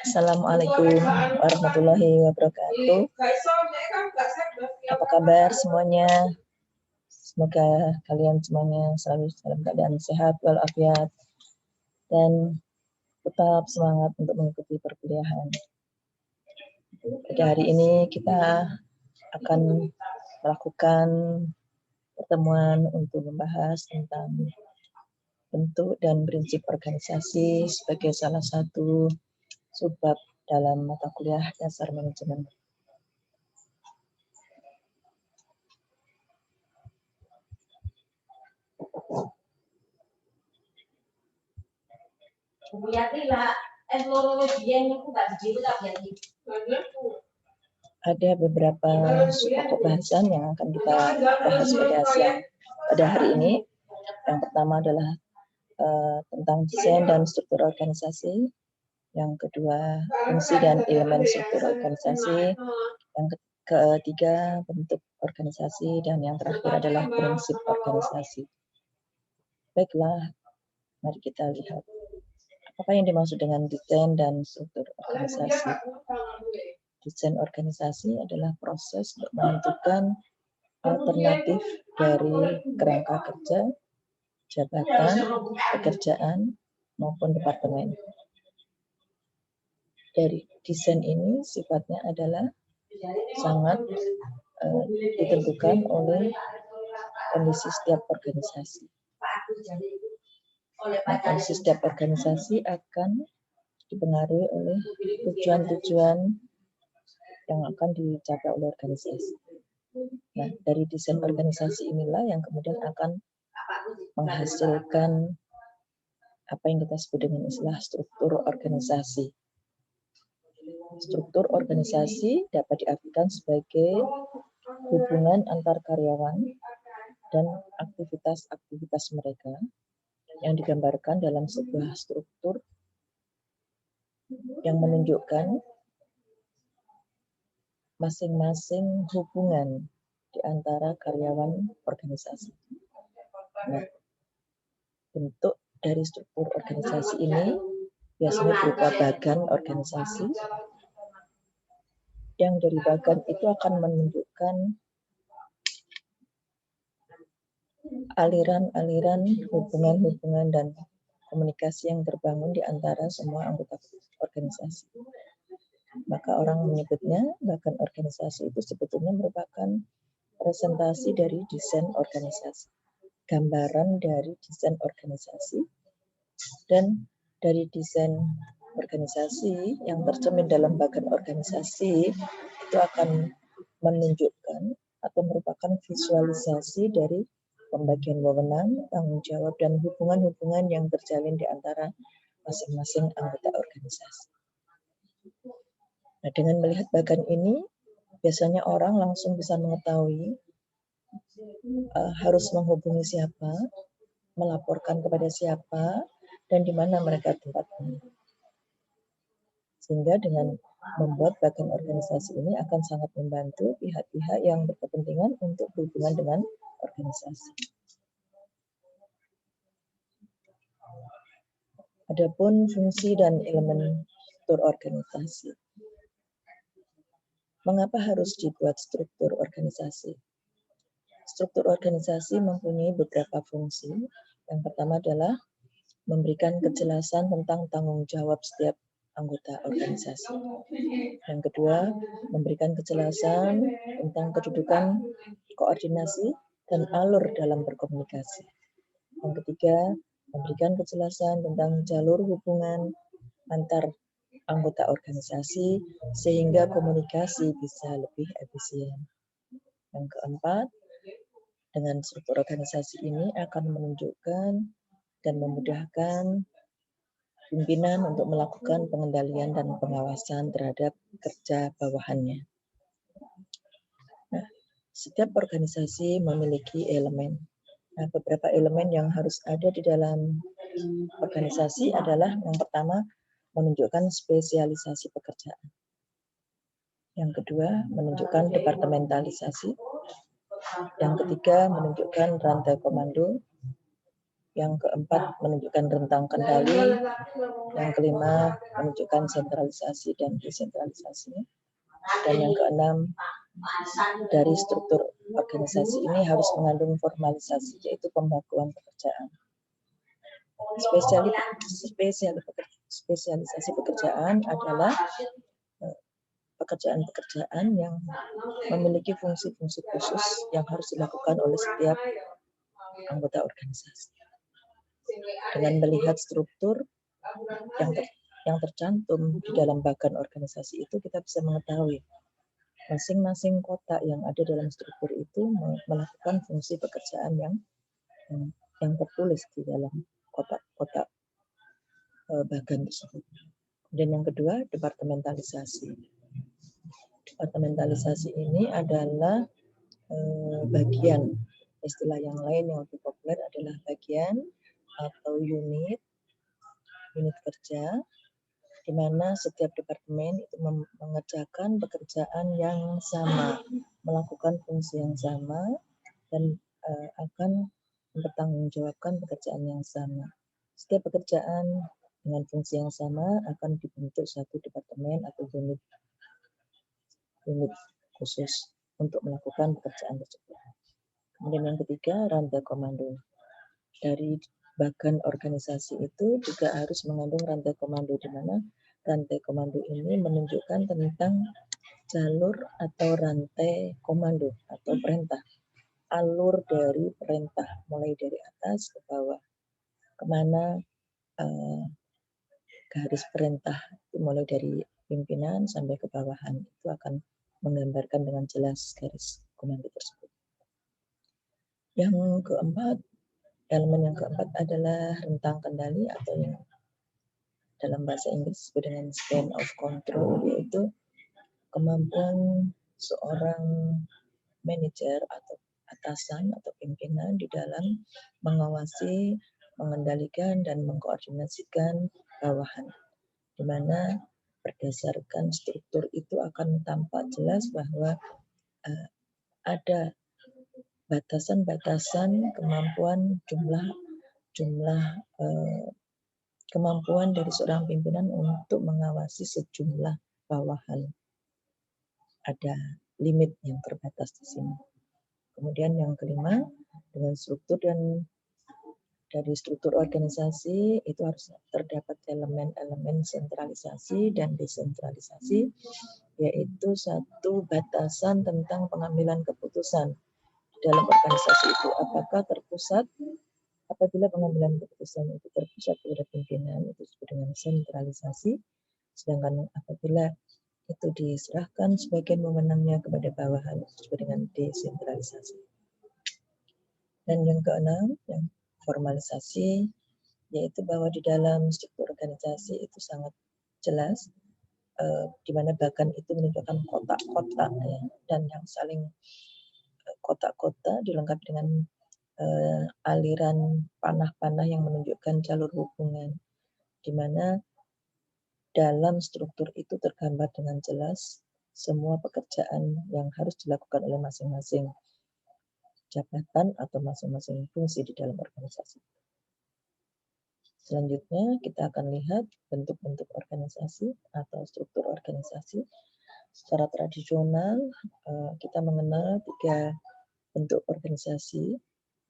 Assalamualaikum warahmatullahi wabarakatuh. Apa kabar semuanya? Semoga kalian semuanya selalu dalam keadaan sehat walafiat dan tetap semangat untuk mengikuti perkuliahan. Pada hari ini kita akan melakukan pertemuan untuk membahas tentang bentuk dan prinsip organisasi sebagai salah satu subbab dalam mata kuliah dasar manajemen. Ada beberapa pokok bahasan yang akan kita bahas pada hari ini. Yang pertama adalah tentang desain dan struktur organisasi. Yang kedua, fungsi dan elemen struktur organisasi. Yang ketiga, bentuk organisasi. Dan yang terakhir adalah prinsip organisasi. Baiklah, mari kita lihat apa yang dimaksud dengan desain dan struktur organisasi. Desain organisasi adalah proses untuk menentukan alternatif dari kerangka kerja, jabatan, pekerjaan, maupun departemen. Dari desain ini sifatnya adalah sangat ditentukan oleh kondisi setiap organisasi. Kondisi setiap organisasi akan dipengaruhi oleh tujuan-tujuan yang akan dicapai oleh organisasi. Nah, dari desain organisasi inilah yang kemudian akan menghasilkan apa yang kita sebut dengan istilah struktur organisasi. Struktur organisasi dapat diartikan sebagai hubungan antar karyawan dan aktivitas-aktivitas mereka yang digambarkan dalam sebuah struktur yang menunjukkan masing-masing hubungan di antara karyawan organisasi. Nah, bentuk dari struktur organisasi ini biasanya berupa bagan organisasi, yang dari bagan itu akan menunjukkan aliran-aliran hubungan-hubungan dan komunikasi yang terbangun di antara semua anggota organisasi. Maka orang menyebutnya bagan organisasi itu sebetulnya merupakan presentasi dari desain organisasi, gambaran dari desain organisasi, dan dari desain organisasi yang tercermin dalam bagan organisasi itu akan menunjukkan atau merupakan visualisasi dari pembagian wewenang, tanggung jawab, dan hubungan-hubungan yang terjalin di antara masing-masing anggota organisasi. Nah, dengan melihat bagan ini, biasanya orang langsung bisa mengetahui harus menghubungi siapa, melaporkan kepada siapa, dan di mana mereka tempatnya. Sehingga dengan membuat bagan organisasi ini akan sangat membantu pihak-pihak yang berkepentingan untuk berhubungan dengan organisasi. Adapun fungsi dan elemen struktur organisasi. Mengapa harus dibuat struktur organisasi? Struktur organisasi mempunyai beberapa fungsi. Yang pertama adalah memberikan kejelasan tentang tanggung jawab setiap anggota organisasi. Yang kedua, memberikan kejelasan tentang kedudukan, koordinasi, dan alur dalam berkomunikasi. Yang ketiga, memberikan kejelasan tentang jalur hubungan antar anggota organisasi sehingga komunikasi bisa lebih efisien. Yang keempat, dengan struktur organisasi ini akan menunjukkan dan memudahkan pimpinan untuk melakukan pengendalian dan pengawasan terhadap kerja bawahannya. Nah, setiap organisasi memiliki elemen. Nah, beberapa elemen yang harus ada di dalam organisasi adalah yang pertama, menunjukkan spesialisasi pekerjaan. Yang kedua, menunjukkan departementalisasi. Yang ketiga, menunjukkan rantai komando. Yang keempat, menunjukkan rentang kendali. Yang kelima, menunjukkan sentralisasi dan desentralisasi. Dan yang keenam, dari struktur organisasi ini harus mengandung formalisasi, yaitu pembakuan pekerjaan. Spesialisasi pekerjaan adalah pekerjaan-pekerjaan yang memiliki fungsi-fungsi khusus yang harus dilakukan oleh setiap anggota organisasi. Dengan melihat struktur yang tercantum di dalam bagan organisasi itu, kita bisa mengetahui masing-masing kotak yang ada dalam struktur itu melakukan fungsi pekerjaan yang tertulis di dalam kotak-kotak bagan tersebut. Dan yang kedua, departementalisasi. Departementalisasi ini adalah bagian, istilah yang lain yang lebih populer adalah bagian atau unit kerja, di mana setiap departemen itu mengerjakan pekerjaan yang sama, melakukan fungsi yang sama, dan akan mempertanggungjawabkan pekerjaan yang sama. Setiap pekerjaan dengan fungsi yang sama akan dibentuk satu departemen atau unit khusus untuk melakukan pekerjaan tersebut. Kemudian yang ketiga, rantai komando. Dari bagan organisasi itu juga harus mengandung rantai komando, di mana rantai komando ini menunjukkan tentang jalur atau rantai komando atau perintah, alur dari perintah mulai dari atas ke bawah, kemana garis perintah mulai dari pimpinan sampai ke bawahan itu akan menggambarkan dengan jelas garis komando tersebut. Yang keempat, elemen yang keempat adalah rentang kendali atau yang dalam bahasa Inggris disebut dengan span of control, yaitu kemampuan seorang manajer atau atasan atau pimpinan di dalam mengawasi, mengendalikan, dan mengkoordinasikan bawahan, di mana berdasarkan struktur itu akan tampak jelas bahwa ada batasan-batasan kemampuan kemampuan dari seorang pimpinan untuk mengawasi sejumlah bawahan. Ada limit yang terbatas di sini. Kemudian yang kelima, dengan struktur dan dari struktur organisasi itu harus terdapat elemen-elemen sentralisasi dan desentralisasi, yaitu satu batasan tentang pengambilan keputusan dalam organisasi itu, apakah terpusat. Apabila pengambilan keputusan itu terpusat pada pimpinan, itu disebut dengan sentralisasi. Sedangkan apabila itu diserahkan sebagian wewenangnya kepada bawahan, itu disebut dengan desentralisasi. Dan yang keenam, yang formalisasi, yaitu bahwa di dalam struktur organisasi itu sangat jelas, di mana bagan itu menunjukkan kotak-kotak, ya, dan yang saling kotak-kotak dilengkapi dengan aliran panah-panah yang menunjukkan jalur hubungan, di mana dalam struktur itu tergambar dengan jelas semua pekerjaan yang harus dilakukan oleh masing-masing jabatan atau masing-masing fungsi di dalam organisasi. Selanjutnya kita akan lihat bentuk-bentuk organisasi atau struktur organisasi. Secara tradisional kita mengenal 3 bentuk organisasi.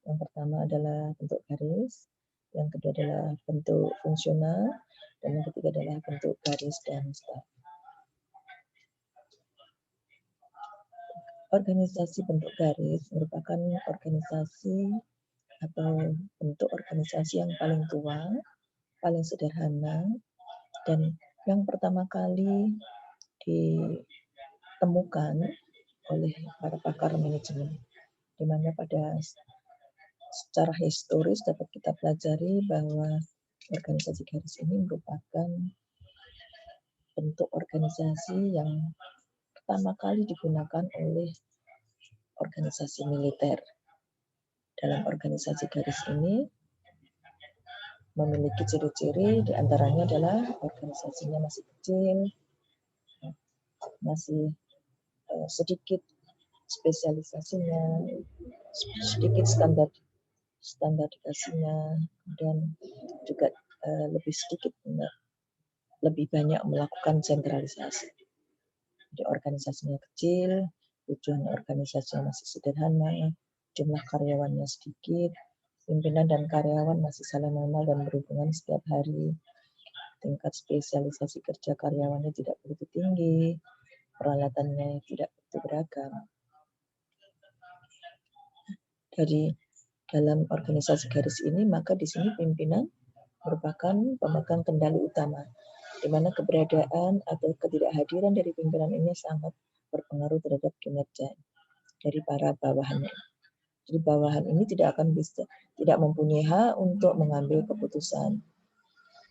Yang pertama adalah bentuk garis, yang kedua adalah bentuk fungsional, dan yang ketiga adalah bentuk garis dan staf. Organisasi bentuk garis merupakan organisasi atau bentuk organisasi yang paling tua, paling sederhana, dan yang pertama kali ditemukan oleh para pakar manajemen, di mana pada secara historis dapat kita pelajari bahwa organisasi garis ini merupakan bentuk organisasi yang pertama kali digunakan oleh organisasi militer. Dalam organisasi garis ini memiliki ciri-ciri, diantaranya adalah organisasinya masih kecil, masih sedikit spesialisasinya, sedikit standarisasinya, kemudian juga lebih banyak melakukan sentralisasi. Jadi organisasinya kecil, tujuan organisasinya masih sederhana, jumlah karyawannya sedikit, pimpinan dan karyawan masih saling mengenal dan berhubungan setiap hari, tingkat spesialisasi kerja karyawannya tidak begitu tinggi, peralatannya tidak begitu beragam. Dari dalam organisasi garis ini, maka di sini pimpinan merupakan pemegang kendali utama, di mana keberadaan atau ketidakhadiran dari pimpinan ini sangat berpengaruh terhadap kinerja dari para bawahannya. Jadi bawahan ini tidak mempunyai hak untuk mengambil keputusan.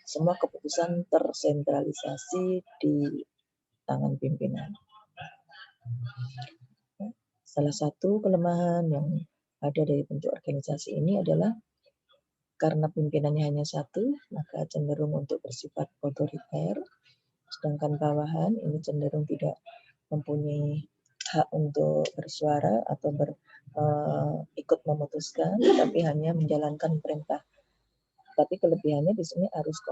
Semua keputusan tersentralisasi di tangan pimpinan. Salah satu kelemahan yang ada dari bentuk organisasi ini adalah karena pimpinannya hanya satu, maka cenderung untuk bersifat otoriter, sedangkan bawahan ini cenderung tidak mempunyai hak untuk bersuara atau ikut memutuskan, tapi hanya menjalankan perintah. Tapi kelebihannya di sini arus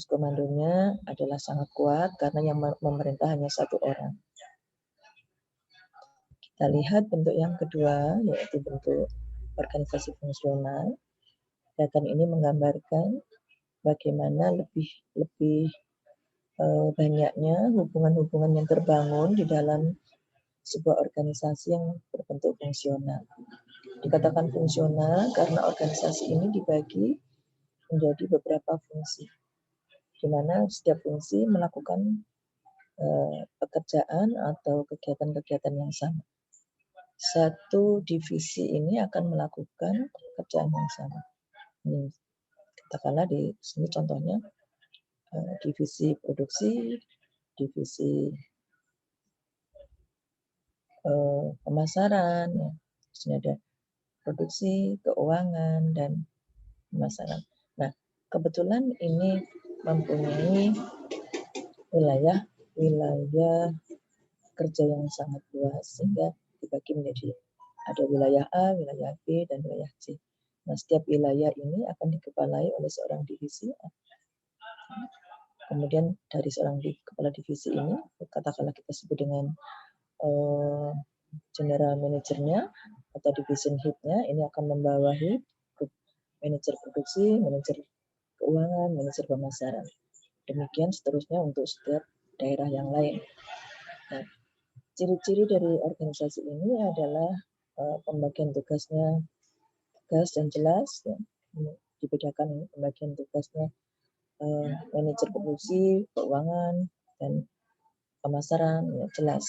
komandonya adalah sangat kuat karena yang memerintah hanya satu orang. Kita lihat bentuk yang kedua, yaitu bentuk organisasi fungsional. Data ini menggambarkan bagaimana lebih banyaknya hubungan-hubungan yang terbangun di dalam sebuah organisasi yang berbentuk fungsional. Dikatakan fungsional karena organisasi ini dibagi menjadi beberapa fungsi, di mana setiap fungsi melakukan pekerjaan atau kegiatan-kegiatan yang sama. Satu divisi ini akan melakukan pekerjaan yang sama. Ini katakanlah di sini contohnya divisi produksi, divisi pemasaran, ya. Di sini ada produksi, keuangan, dan pemasaran. Nah, kebetulan ini mempunyai wilayah kerja yang sangat luas, sehingga dibagi menjadi ada wilayah A, wilayah B, dan wilayah C. Nah, setiap wilayah ini akan dikepalai oleh seorang divisi A. Kemudian dari seorang kepala divisi ini, katakanlah kita sebut dengan general manajernya atau division head-nya, ini akan membawahi manajer produksi, manajer keuangan, manajer pemasaran. Demikian seterusnya untuk setiap daerah yang lain. Nah, ciri-ciri dari organisasi ini adalah pembagian tugasnya tegas dan jelas. Ya. Dibedakan pembagian tugasnya manajer produksi, keuangan, dan pemasaran, ya, jelas.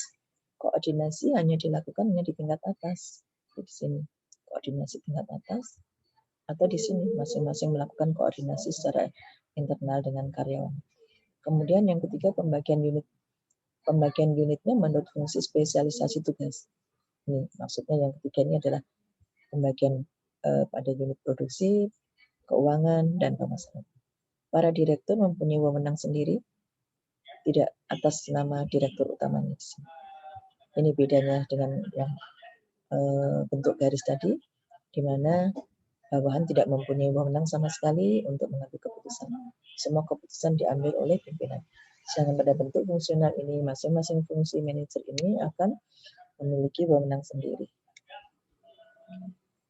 Koordinasi hanya dilakukan di tingkat atas. Di sini koordinasi tingkat atas, atau di sini masing-masing melakukan koordinasi secara internal dengan karyawan. Kemudian yang ketiga, pembagian unitnya menurut fungsi spesialisasi tugas. Ini maksudnya yang ketiga ini adalah pembagian pada unit produksi, keuangan, dan pemasaran. Para direktur mempunyai wewenang sendiri, tidak atas nama direktur utamanya di sini. Ini bedanya dengan yang bentuk garis tadi, di mana bawahan tidak mempunyai wewenang sama sekali untuk mengambil keputusan. Semua keputusan diambil oleh pimpinan. Sedangkan pada bentuk fungsional ini, masing-masing fungsi manajer ini akan memiliki wewenang sendiri.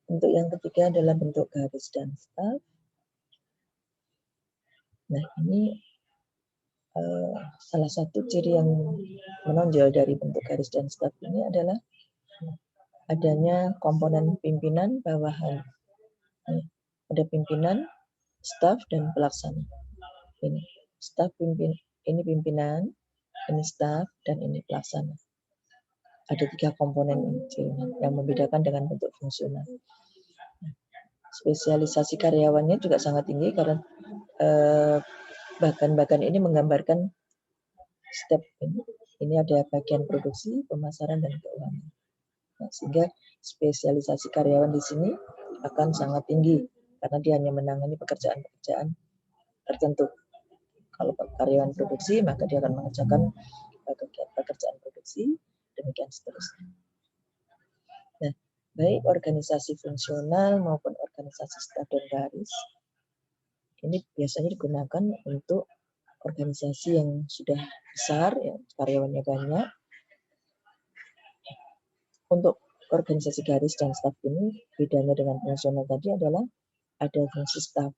Bentuk yang ketiga adalah bentuk garis dan staf. Nah, ini salah satu ciri yang menonjol dari bentuk garis dan staf ini adalah adanya komponen pimpinan bawahan. Ada pimpinan, staf, dan pelaksana. Ini staf ini pimpinan, ini staf, dan ini pelaksana. Ada 3 komponen yang membedakan dengan bentuk fungsional. Spesialisasi karyawannya juga sangat tinggi karena bahkan ini menggambarkan step ini. Ini ada bagian produksi, pemasaran, dan keuangan. Nah, sehingga spesialisasi karyawan di sini akan sangat tinggi karena dia hanya menangani pekerjaan-pekerjaan tertentu. Kalau karyawan produksi, maka dia akan mengerjakan pekerjaan produksi, demikian seterusnya. Nah, baik organisasi fungsional maupun organisasi staf dan garis. Ini biasanya digunakan untuk organisasi yang sudah besar, ya, karyawannya banyak. Untuk organisasi garis dan staf ini, bedanya dengan fungsional tadi adalah ada fungsi staf,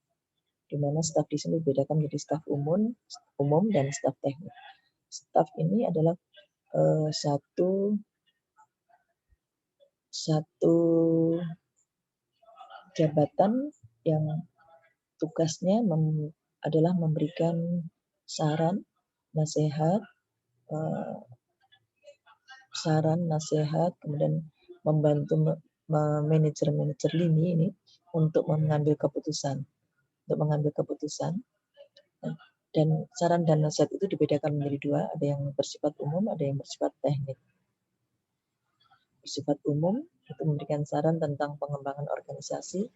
di mana staf di sini dibedakan menjadi staf umum dan staf teknik. Staf ini adalah satu jabatan yang tugasnya adalah memberikan saran, nasihat, kemudian membantu manajer lini ini untuk mengambil keputusan. Dan saran dan nasihat itu dibedakan menjadi dua, ada yang bersifat umum, ada yang bersifat teknik. Bersifat umum itu memberikan saran tentang pengembangan organisasi,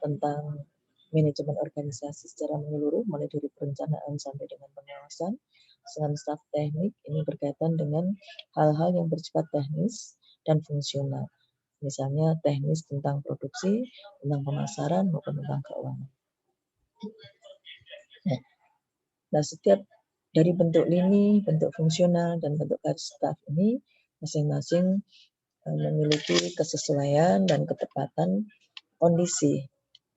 tentang manajemen organisasi secara menyeluruh, mulai dari perencanaan sampai dengan pengawasan. Sedangkan staf teknik ini berkaitan dengan hal-hal yang bersifat teknis dan fungsional. Misalnya teknis tentang produksi, tentang pemasaran, maupun tentang keuangan. Nah, setiap dari bentuk lini, bentuk fungsional, dan bentuk garis staf ini masing-masing memiliki kesesuaian dan ketepatan kondisi.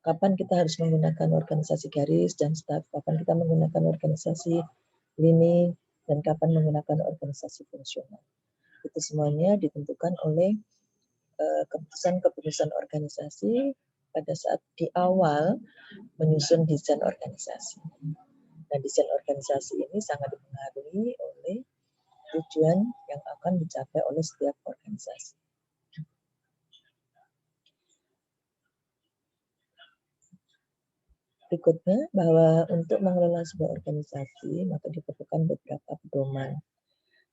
Kapan kita harus menggunakan organisasi garis dan staf, kapan kita menggunakan organisasi lini, dan kapan menggunakan organisasi fungsional. Itu semuanya ditentukan oleh keputusan-keputusan organisasi pada saat di awal menyusun desain organisasi. Nah, desain organisasi ini sangat dipengaruhi oleh tujuan yang akan dicapai oleh setiap organisasi. Berikutnya, bahwa untuk mengelola sebuah organisasi, maka diperlukan beberapa pedoman.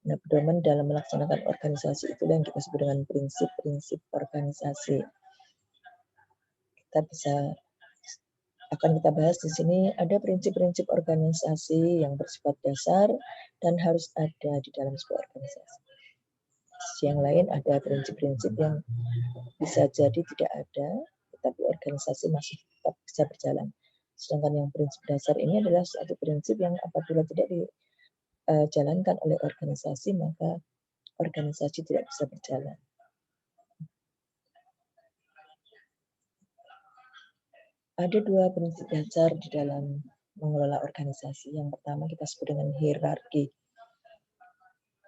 Nah, pedoman dalam melaksanakan organisasi itu yang kita sebut dengan prinsip-prinsip organisasi. Akan kita bahas di sini, ada prinsip-prinsip organisasi yang bersifat dasar dan harus ada di dalam sebuah organisasi. Yang lain ada prinsip-prinsip yang bisa jadi tidak ada, tetapi organisasi masih tetap bisa berjalan. Sedangkan yang prinsip dasar ini adalah suatu prinsip yang apabila tidak dijalankan oleh organisasi, maka organisasi tidak bisa berjalan. Ada dua prinsip dasar di dalam mengelola organisasi. Yang pertama kita sebut dengan hierarki.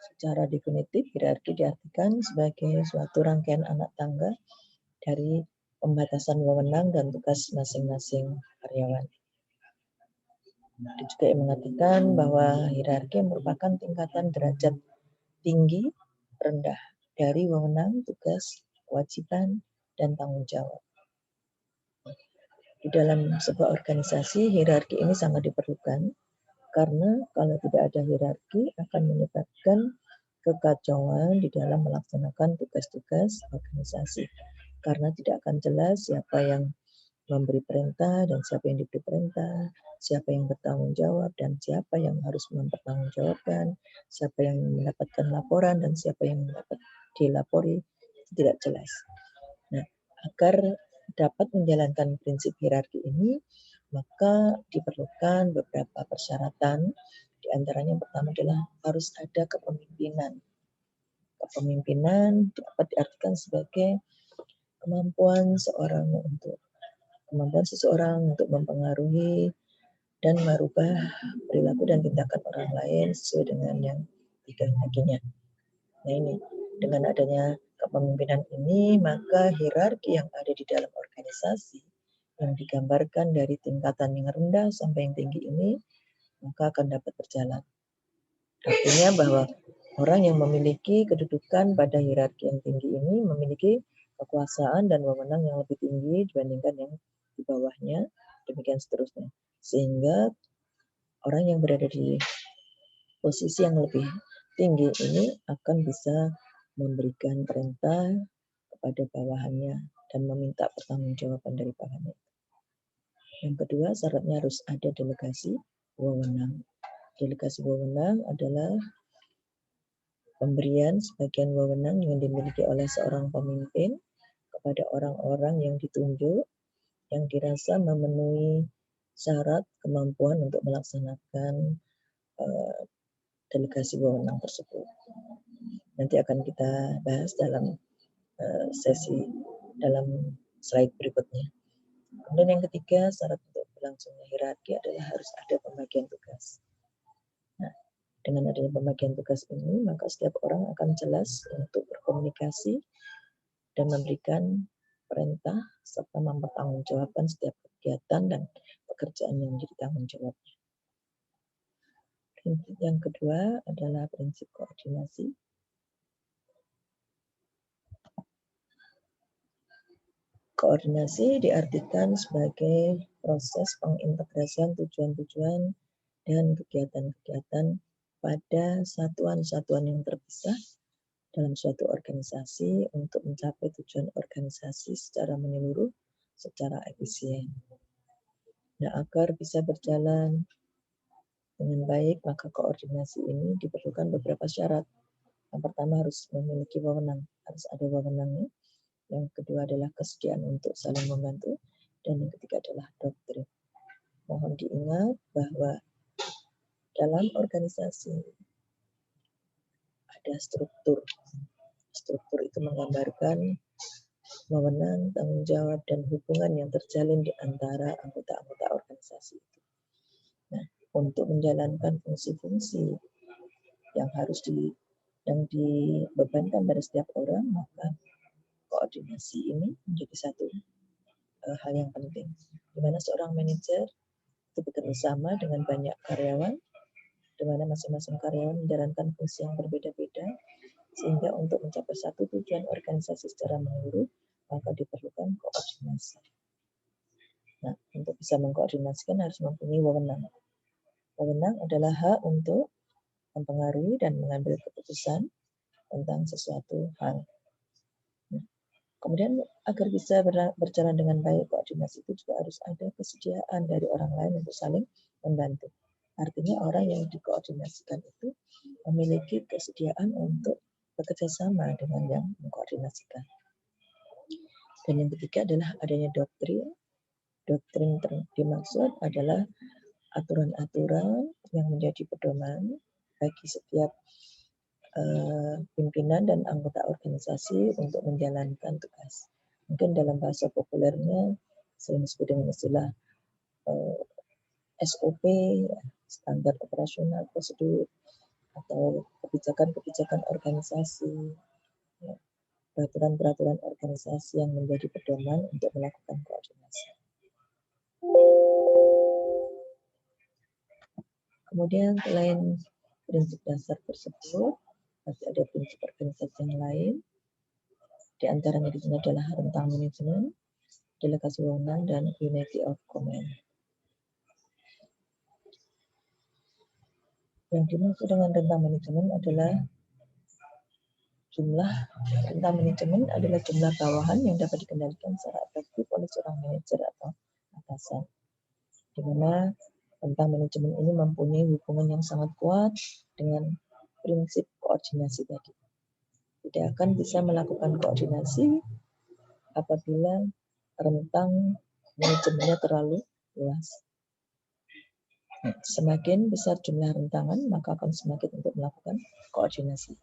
Secara definitif, hierarki diartikan sebagai suatu rangkaian anak tangga dari pembatasan wewenang dan tugas masing-masing karyawan. Ada juga yang mengatakan bahwa hierarki merupakan tingkatan derajat tinggi, rendah dari wewenang, tugas, kewajiban, dan tanggung jawab. Di dalam sebuah organisasi, hierarki ini sangat diperlukan karena kalau tidak ada hierarki akan menyebabkan kekacauan di dalam melaksanakan tugas-tugas organisasi. Karena tidak akan jelas siapa yang memberi perintah dan siapa yang diberi perintah, siapa yang bertanggung jawab dan siapa yang harus mempertanggungjawabkan, siapa yang mendapatkan laporan dan siapa yang mendapat dilapori, itu tidak jelas. Nah, agar dapat menjalankan prinsip hierarki ini, maka diperlukan beberapa persyaratan. Di antaranya yang pertama adalah harus ada kepemimpinan. Kepemimpinan dapat diartikan sebagai kemampuan seseorang untuk mempengaruhi dan merubah perilaku dan tindakan orang lain sesuai dengan yang dikehendakinya. Nah, ini dengan adanya kepemimpinan ini, maka hierarki yang ada di dalam organisasi yang digambarkan dari tingkatan yang rendah sampai yang tinggi ini, maka akan dapat berjalan. Artinya bahwa orang yang memiliki kedudukan pada hierarki yang tinggi ini memiliki kekuasaan dan wewenang yang lebih tinggi dibandingkan yang di bawahnya, demikian seterusnya. Sehingga orang yang berada di posisi yang lebih tinggi ini akan bisa memberikan perintah kepada bawahannya dan meminta pertanggungjawaban dari bawahannya. Yang kedua, syaratnya harus ada delegasi wewenang. Delegasi wewenang adalah pemberian sebagian wewenang yang dimiliki oleh seorang pemimpin kepada orang-orang yang ditunjuk yang dirasa memenuhi syarat kemampuan untuk melaksanakan delegasi wewenang tersebut. Nanti akan kita bahas dalam sesi dalam slide berikutnya. Kemudian yang ketiga, syarat untuk berlangsungnya hierarki adalah harus ada pembagian tugas. Nah, dengan adanya pembagian tugas ini, maka setiap orang akan jelas untuk berkomunikasi dan memberikan perintah serta mempertanggungjawabkan setiap kegiatan dan pekerjaan yang menjadi tanggung jawabnya. Prinsip yang kedua adalah prinsip koordinasi. Koordinasi diartikan sebagai proses pengintegrasian tujuan-tujuan dan kegiatan-kegiatan pada satuan-satuan yang terpisah dalam suatu organisasi untuk mencapai tujuan organisasi secara menyeluruh, secara efisien. Nah, agar bisa berjalan dengan baik, maka koordinasi ini diperlukan beberapa syarat. Yang pertama harus memiliki wewenang, harus ada wewenangnya. Yang kedua adalah kesediaan untuk saling membantu. Dan yang ketiga adalah doktrin. Mohon diingat bahwa dalam organisasi ada struktur. Struktur itu menggambarkan wewenang, tanggung jawab, dan hubungan yang terjalin di antara anggota-anggota organisasi itu. Nah, untuk menjalankan fungsi-fungsi yang harus dibebankan pada setiap orang, maka koordinasi ini menjadi satu hal yang penting, di mana seorang manajer itu bekerja sama dengan banyak karyawan, di mana masing-masing karyawan menjalankan fungsi yang berbeda-beda, sehingga untuk mencapai satu tujuan organisasi secara menyeluruh, maka diperlukan koordinasi. Nah, untuk bisa mengkoordinasikan harus mempunyai wewenang. Wewenang adalah hak untuk mempengaruhi dan mengambil keputusan tentang sesuatu hal. Kemudian agar bisa berjalan dengan baik, koordinasi itu juga harus ada kesediaan dari orang lain untuk saling membantu. Artinya orang yang dikoordinasikan itu memiliki kesediaan untuk bekerja sama dengan yang mengkoordinasikan. Dan yang ketiga adalah adanya doktrin. Doktrin dimaksud adalah aturan-aturan yang menjadi pedoman bagi setiap pimpinan dan anggota organisasi untuk menjalankan tugas. Mungkin dalam bahasa populernya sering disebut dengan istilah SOP, standar operasional prosedur, atau kebijakan-kebijakan organisasi, peraturan-peraturan organisasi yang menjadi pedoman untuk melakukan koordinasi. Kemudian selain prinsip dasar tersebut, masih ada prinsip organisasi yang lain. Di antaranya di sini adalah rentang manajemen, delegasi wewenang, dan unity of command. Yang dimaksud dengan rentang manajemen adalah jumlah bawahan yang dapat dikendalikan secara efektif oleh seorang manajer atau atasan. Di mana rentang manajemen ini mempunyai hubungan yang sangat kuat dengan prinsip koordinasi tadi. Tidak akan bisa melakukan koordinasi apabila rentang manajemennya terlalu luas. Semakin besar jumlah rentangan, maka akan semakin untuk melakukan koordinasi.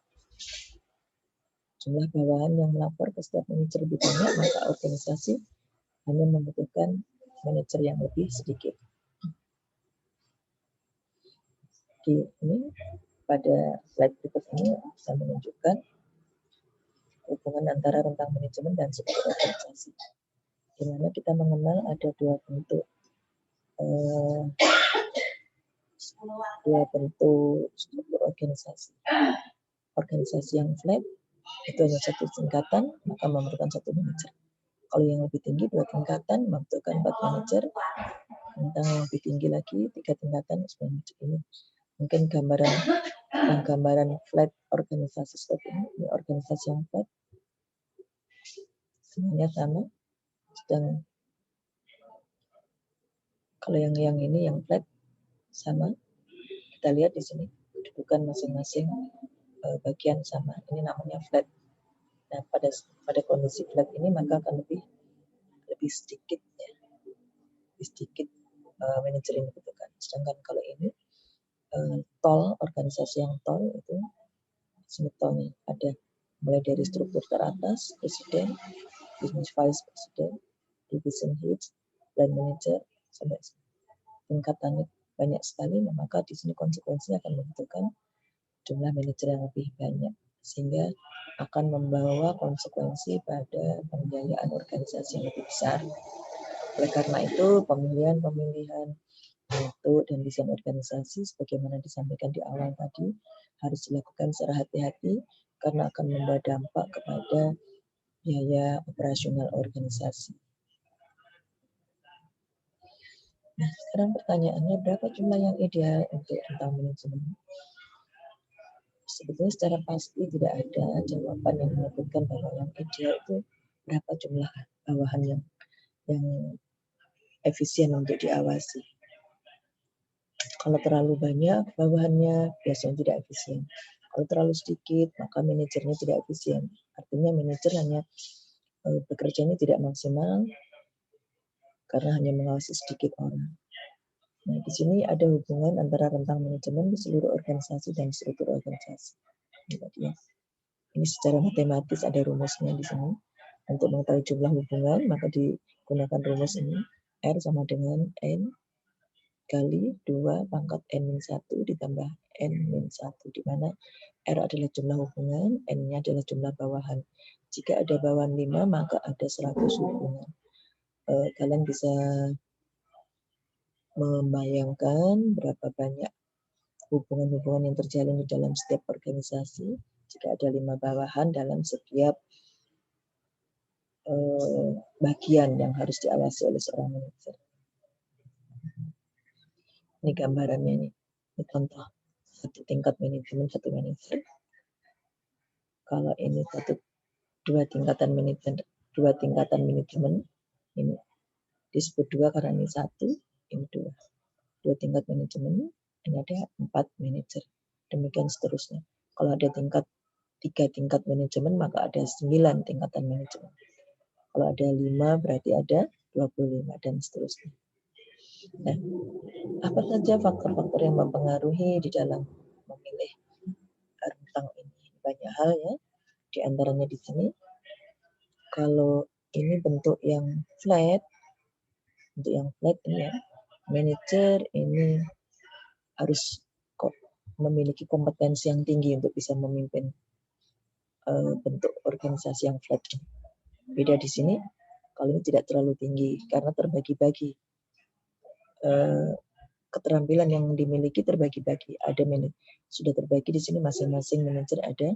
Jumlah bawahan yang melapor ke setiap manajer lebih banyak, maka organisasi hanya membutuhkan manajer yang lebih sedikit. Di ini pada slide berikut ini bisa menunjukkan hubungan antara rentang manajemen dan struktur organisasi, di mana kita mengenal ada dua bentuk struktur organisasi. Organisasi yang flat itu hanya satu tingkatan, maka memerlukan satu manajer. Kalau yang lebih tinggi 2 tingkatan, membutuhkan 4 manajer. Tentang yang lebih tinggi lagi 3 tingkatan, manajer ini. Mungkin gambaran flat organisasi seperti ini organisasi yang flat. Semuanya sama. Dan kalau yang ini yang flat sama. Kita lihat di sini kedudukan masing-masing bagian sama. Ini namanya flat. Nah, pada kondisi flat ini maka akan lebih sedikit ya, lebih sedikit manajer yang dibutuhkan. Sedangkan kalau ini tol, organisasi yang tol itu sebetulnya ada mulai dari struktur teratas, presiden, business vice president, division heads, line manager, sampai tingkatannya banyak sekali. Nah, maka di sini konsekuensinya akan membutuhkan jumlah manajer yang lebih banyak, sehingga akan membawa konsekuensi pada pembiayaan organisasi yang lebih besar. Oleh karena itu, pemilihan bentuk dan desain organisasi sebagaimana disampaikan di awal tadi harus dilakukan secara hati-hati karena akan membawa dampak kepada biaya operasional organisasi. Nah, sekarang pertanyaannya, berapa jumlah yang ideal untuk rentang manajemen? Sebetulnya secara pasti tidak ada jawaban yang menyebutkan bahwa yang ideal itu berapa jumlah bawahan yang efisien untuk diawasi. Kalau terlalu banyak bawahannya biasanya tidak efisien. Kalau terlalu sedikit maka manajernya tidak efisien. Artinya manajer hanya bekerjanya tidak maksimal karena hanya mengawasi sedikit orang. Nah, di sini ada hubungan antara rentang manajemen di seluruh organisasi dan struktur organisasi. Ini secara matematis ada rumusnya di sini. Untuk mengetahui jumlah hubungan maka digunakan rumus ini. R sama dengan N kali 2 pangkat N-1 ditambah N-1, di mana R adalah jumlah hubungan, N-nya adalah jumlah bawahan. Jika ada bawahan 5, maka ada 100 hubungan. Kalian bisa membayangkan berapa banyak hubungan-hubungan yang terjalin di dalam setiap organisasi jika ada 5 bawahan dalam setiap bagian yang harus diawasi oleh seorang manajer. Ini gambarannya nih. Ini contoh satu tingkat manajemen, satu manajer. Kalau ini dua tingkatan manajemen, ini disebut 2 karena ini 1, ini 2. 2 tingkat manajemen, ini ada 4 manajer. Demikian seterusnya. Kalau ada 3 tingkat manajemen, maka ada 9 tingkatan manajemen. Kalau ada 5 berarti ada 25 dan seterusnya. Nah, apa saja faktor-faktor yang mempengaruhi di dalam memilih rentang ini? Banyak hal ya. Di antaranya di sini, kalau ini bentuk yang flat ini ya, manajer ini harus memiliki kompetensi yang tinggi untuk bisa memimpin bentuk organisasi yang flat. Beda di sini, kalau ini tidak terlalu tinggi karena terbagi-bagi. Keterampilan yang dimiliki terbagi-bagi. Ada sudah terbagi di sini masing-masing manajer ada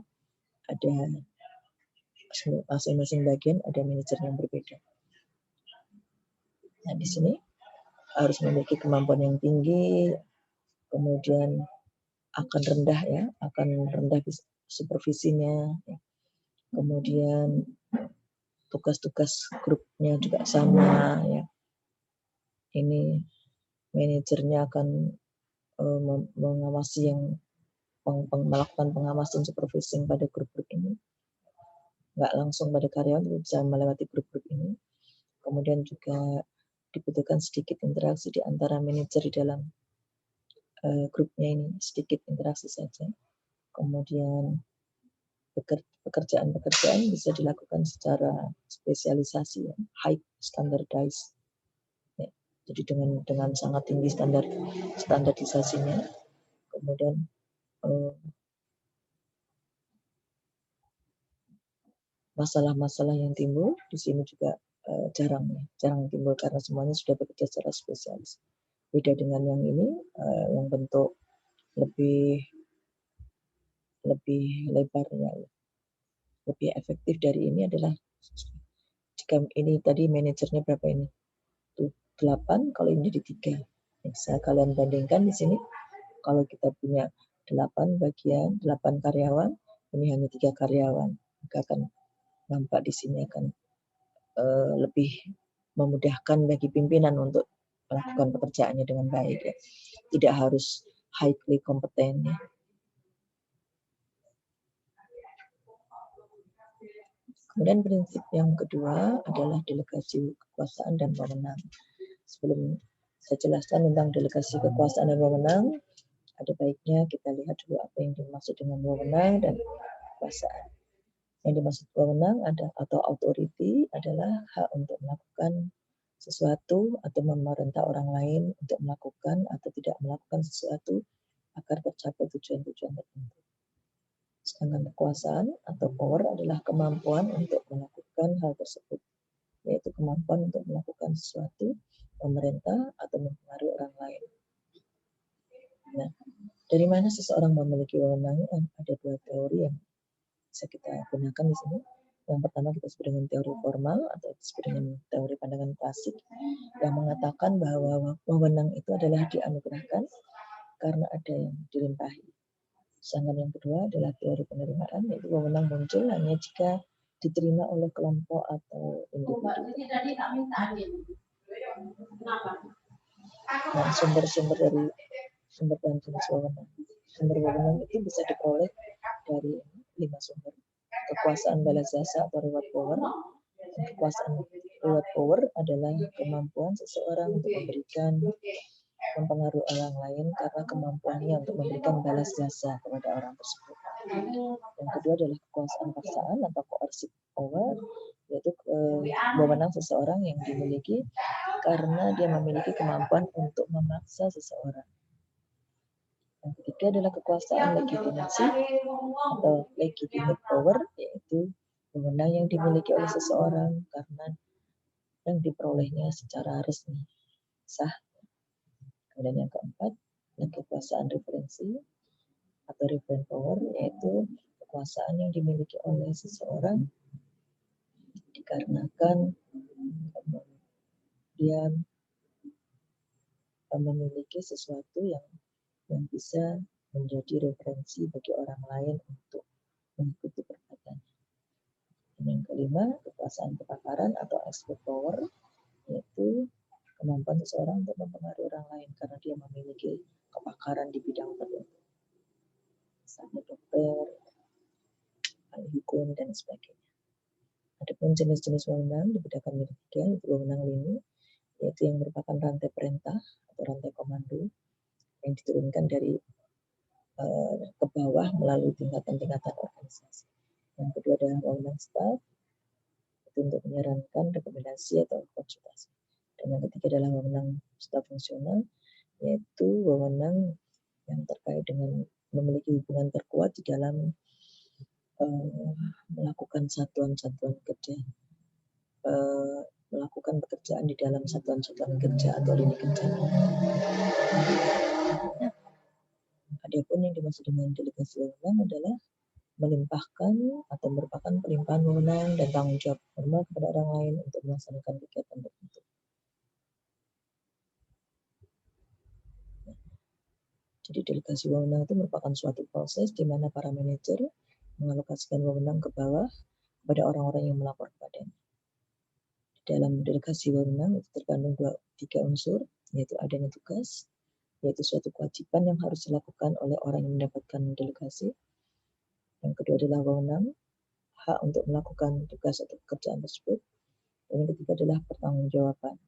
masing-masing bagian ada manajer yang berbeda. Nah, di sini harus memiliki kemampuan yang tinggi, kemudian akan rendah supervisinya, kemudian tugas-tugas grupnya juga sama ya. Ini manajernya akan mengawasi melakukan pengawasan supervising pada grup-grup ini, nggak langsung pada karyawan, tapi bisa melewati grup-grup ini. Kemudian juga dibutuhkan sedikit interaksi di antara manajer di dalam grupnya ini, sedikit interaksi saja. Kemudian pekerjaan bisa dilakukan secara spesialisasi, ya, high standardized. Ya, jadi dengan sangat tinggi standarisasinya. Kemudian masalah-masalah yang timbul di sini juga jarang timbul karena semuanya sudah bekerja secara spesialis. Beda dengan yang ini, yang bentuk lebih lebarnya, lebih efektif dari ini adalah jika ini tadi manajernya berapa ini? 8, kalau ini jadi 3. Bisa kalian bandingkan di sini. Kalau kita punya 8 karyawan, ini hanya 3 karyawan, maka akan nampak di sini akan lebih memudahkan bagi pimpinan untuk melakukan pekerjaannya dengan baik ya. Tidak harus highly kompeten ya. Kemudian prinsip yang kedua adalah delegasi kekuasaan dan wewenang. Sebelum saya jelaskan tentang delegasi kekuasaan dan wewenang, ada baiknya kita lihat dulu apa yang dimaksud dengan wewenang dan kekuasaan. Yang dimaksud wewenang atau authority adalah hak untuk melakukan sesuatu atau memerintah orang lain untuk melakukan atau tidak melakukan sesuatu agar tercapai tujuan-tujuan tertentu. Sedangkan kekuasaan atau power adalah kemampuan untuk melakukan hal tersebut, yaitu kemampuan untuk melakukan sesuatu, memerintah atau mempengaruhi orang lain. Nah, dari mana seseorang memiliki wewenang? Ada dua teori yang bisa kita gunakan di sini. Yang pertama kita sebut dengan teori formal atau disebut dengan teori pandangan klasik yang mengatakan bahwa wewenang itu adalah dianugerahkan karena ada yang dilimpahi. Sedangkan yang kedua adalah teori penerimaan, yaitu wewenang muncul hanya jika diterima oleh kelompok atau individu. Nah, sumber-sumber dari sumber dan jenis wewenang. Sumber wewenang itu bisa diperoleh dari 5 sumber. Kekuasaan balas jasa atau reward power. Kekuasaan reward power adalah kemampuan seseorang untuk mempengaruhi orang lain karena kemampuannya untuk memberikan balas jasa kepada orang tersebut. Yang kedua adalah kekuasaan paksaan atau coercive power, yaitu wewenang seseorang yang dimiliki karena dia memiliki kemampuan untuk memaksa seseorang. Yang ketiga adalah kekuasaan legitimasi atau legitimate power, yaitu wewenang yang dimiliki oleh seseorang karena yang diperolehnya secara resmi, sah. Kemudian yang keempat, kekuasaan referensi atau reference power, yaitu kekuasaan yang dimiliki oleh seseorang dikarenakan dia memiliki sesuatu yang bisa menjadi referensi bagi orang lain untuk mengikuti perbuatannya. Dan yang kelima, kekuasaan kepakaran atau expert power, yaitu kemampuan seseorang untuk mempengaruhi orang lain karena dia memiliki kepakaran di bidang tertentu, misalnya dokter, ahli hukum, dan sebagainya. Adapun jenis-jenis wewenang dibedakan menjadi 3, yaitu wewenang lini, yaitu yang merupakan rantai perintah atau rantai komando yang diturunkan dari ke bawah melalui tingkatan-tingkatan organisasi. Yang kedua adalah wewenang staff, itu untuk menyarankan, rekomendasi atau konsultasi. Dan yang ketiga adalah wewenang staf fungsional, yaitu wewenang yang terkait dengan memiliki hubungan terkuat di dalam melakukan satuan-satuan kerja, melakukan pekerjaan di dalam satuan-satuan kerja atau lini kerja. Nah, adapun yang dimaksud dengan delegasi wewenang adalah melimpahkan atau merupakan pelimpahan wewenang dan tanggung jawab formal kepada orang lain untuk melaksanakan kegiatan tertentu. Jadi delegasi wewenang itu merupakan suatu proses di mana para manajer mengalokasikan wewenang ke bawah kepada orang-orang yang melapor kepadanya. Dalam delegasi wewenang itu terkandung 3 unsur, yaitu adanya tugas, yaitu suatu kewajiban yang harus dilakukan oleh orang yang mendapatkan delegasi. Yang kedua adalah wewenang, hak untuk melakukan tugas atau pekerjaan tersebut. Dan yang ketiga adalah pertanggungjawaban,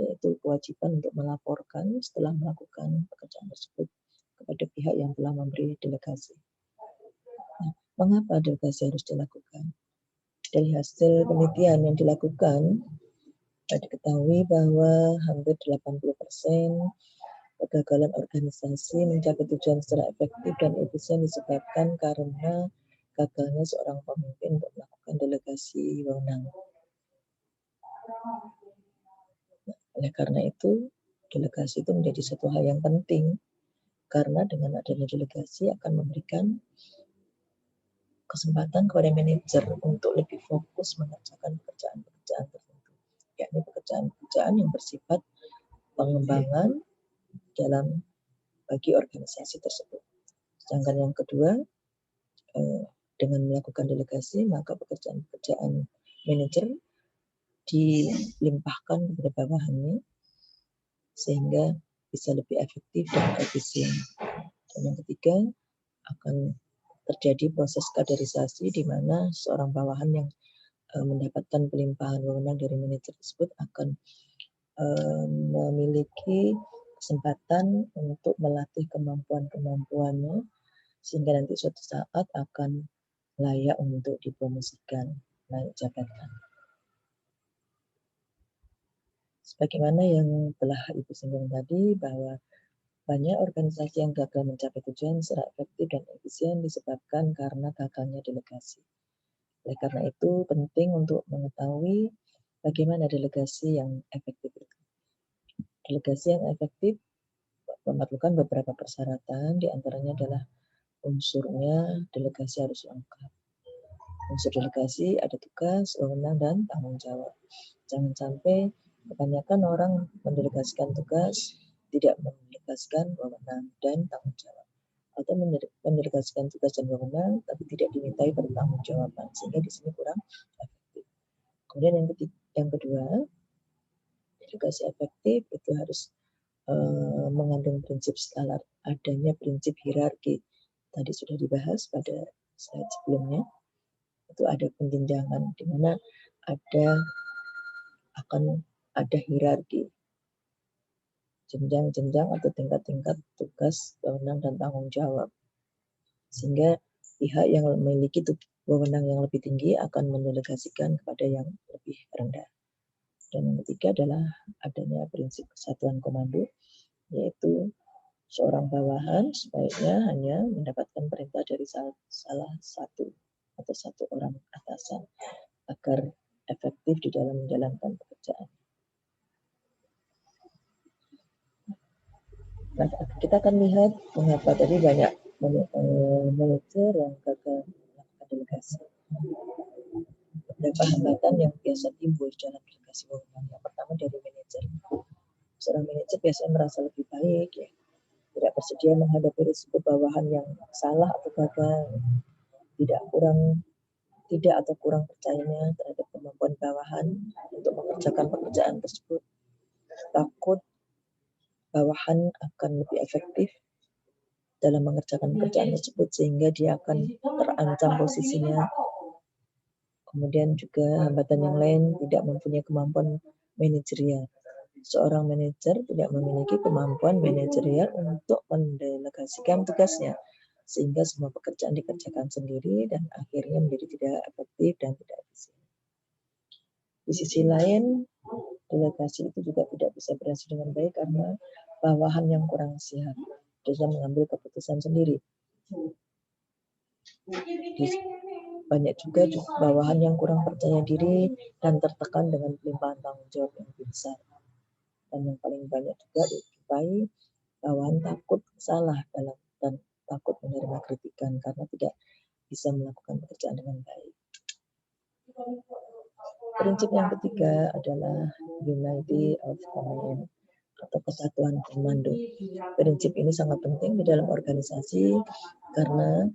yaitu kewajiban untuk melaporkan setelah melakukan pekerjaan tersebut kepada pihak yang telah memberi delegasi. Nah, mengapa delegasi harus dilakukan? Dari hasil penelitian yang dilakukan, diketahui bahwa hampir 80% kegagalan organisasi mencapai tujuan secara efektif dan efisien disebabkan karena gagalnya seorang pemimpin untuk melakukan delegasi wewenang. Oleh karena itu, delegasi itu menjadi satu hal yang penting karena dengan adanya delegasi akan memberikan kesempatan kepada manajer untuk lebih fokus mengerjakan pekerjaan-pekerjaan tertentu, yakni pekerjaan-pekerjaan yang bersifat pengembangan dalam bagi organisasi tersebut. Sedangkan yang kedua, dengan melakukan delegasi, maka pekerjaan-pekerjaan manajer dilimpahkan kepada bawahannya sehingga bisa lebih efektif dan efisien. Dan yang ketiga, akan terjadi proses kaderisasi di mana seorang bawahan yang mendapatkan pelimpahan wewenang dari manajer tersebut akan memiliki kesempatan untuk melatih kemampuan-kemampuannya sehingga nanti suatu saat akan layak untuk dipromosikan naik jabatan. Sebagaimana yang telah Ibu singgung tadi, bahwa banyak organisasi yang gagal mencapai tujuan secara efektif dan efisien disebabkan karena gagalnya delegasi. Oleh karena itu, penting untuk mengetahui bagaimana delegasi yang efektif itu. Delegasi yang efektif memerlukan beberapa persyaratan, diantaranya adalah unsurnya delegasi harus lengkap. Unsur delegasi ada tugas, wewenang, dan tanggung jawab. Jangan sampai kebanyakan orang mendelegasikan tugas, tidak mendelegasikan wewenang dan tanggung jawab. Atau mendelegasikan tugas dan wewenang, tapi tidak dimintai pertanggungjawaban, sehingga di sini kurang efektif. Kemudian yang kedua, delegasi efektif itu harus mengandung prinsip skala, adanya prinsip hierarki. Tadi sudah dibahas pada slide sebelumnya. Itu ada penjenjangan di mana akan ada hierarki, jenjang-jenjang atau tingkat-tingkat tugas, wewenang, dan tanggung jawab. Sehingga pihak yang memiliki wewenang yang lebih tinggi akan mendelegasikan kepada yang lebih rendah. Dan yang ketiga adalah adanya prinsip kesatuan komando, yaitu seorang bawahan sebaiknya hanya mendapatkan perintah dari salah satu atau satu orang atasan agar efektif di dalam menjalankan pekerjaan. Nah, kita akan lihat mengapa tadi banyak manajer yang gagal melakukan delegasi. Beberapa hambatan yang biasa timbul dalam delegasi wewenang. Yang pertama dari manajer. Seorang manajer biasanya merasa lebih baik, ya, tidak bersedia menghadapi risiko bawahan yang salah atau gagal, tidak atau kurang percayanya terhadap kemampuan bawahan untuk mengerjakan pekerjaan tersebut, takut bawahan akan lebih efektif dalam mengerjakan pekerjaan tersebut sehingga dia akan terancam posisinya. Kemudian juga hambatan yang lain, tidak mempunyai kemampuan manajerial. Seorang manajer tidak memiliki kemampuan manajerial untuk mendelegasikan tugasnya, sehingga semua pekerjaan dikerjakan sendiri dan akhirnya menjadi tidak efektif dan tidak efisien. Di sisi lain, delegasi itu juga tidak bisa berhasil dengan baik karena bawahan yang kurang siap dalam mengambil keputusan sendiri. Banyak juga bawahan yang kurang percaya diri dan tertekan dengan pelimpahan tanggung jawab yang lebih besar. Dan yang paling banyak juga dijumpai bawahan takut salah dan takut menerima kritikan karena tidak bisa melakukan pekerjaan dengan baik. Prinsip yang ketiga adalah unity of command atau kesatuan komando. Prinsip ini sangat penting di dalam organisasi karena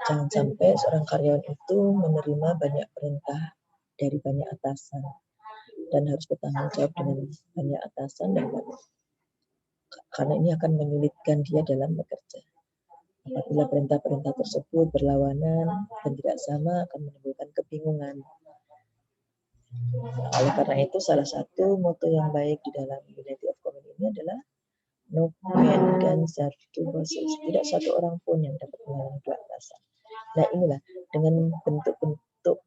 jangan sampai seorang karyawan itu menerima banyak perintah dari banyak atasan dan harus bertanggung jawab dengan banyak atasan dan karena ini akan menyulitkan dia dalam bekerja. Apabila perintah-perintah tersebut berlawanan dan tidak sama akan menimbulkan kebingungan. Oleh karena itu salah satu moto yang baik di dalam unity of command ini adalah no man can serve two bosses. Tidak satu orang pun yang dapat melayani dua atasan. Nah, inilah dengan bentuk-bentuk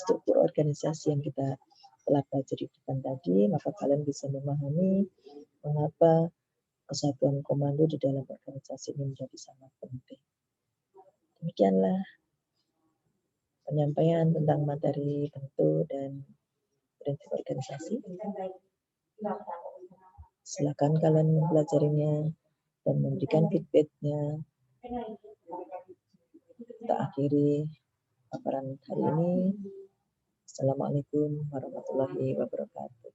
struktur organisasi yang kita telah pelajari tadi, maka kalian bisa memahami mengapa kesatuan komando di dalam organisasi ini menjadi sangat penting. Demikianlah penyampaian tentang materi bentuk dan prinsip organisasi. Silakan kalian mempelajarinya dan memberikan feedback-nya. Kita akhiri paparan hari ini. Assalamualaikum warahmatullahi wabarakatuh.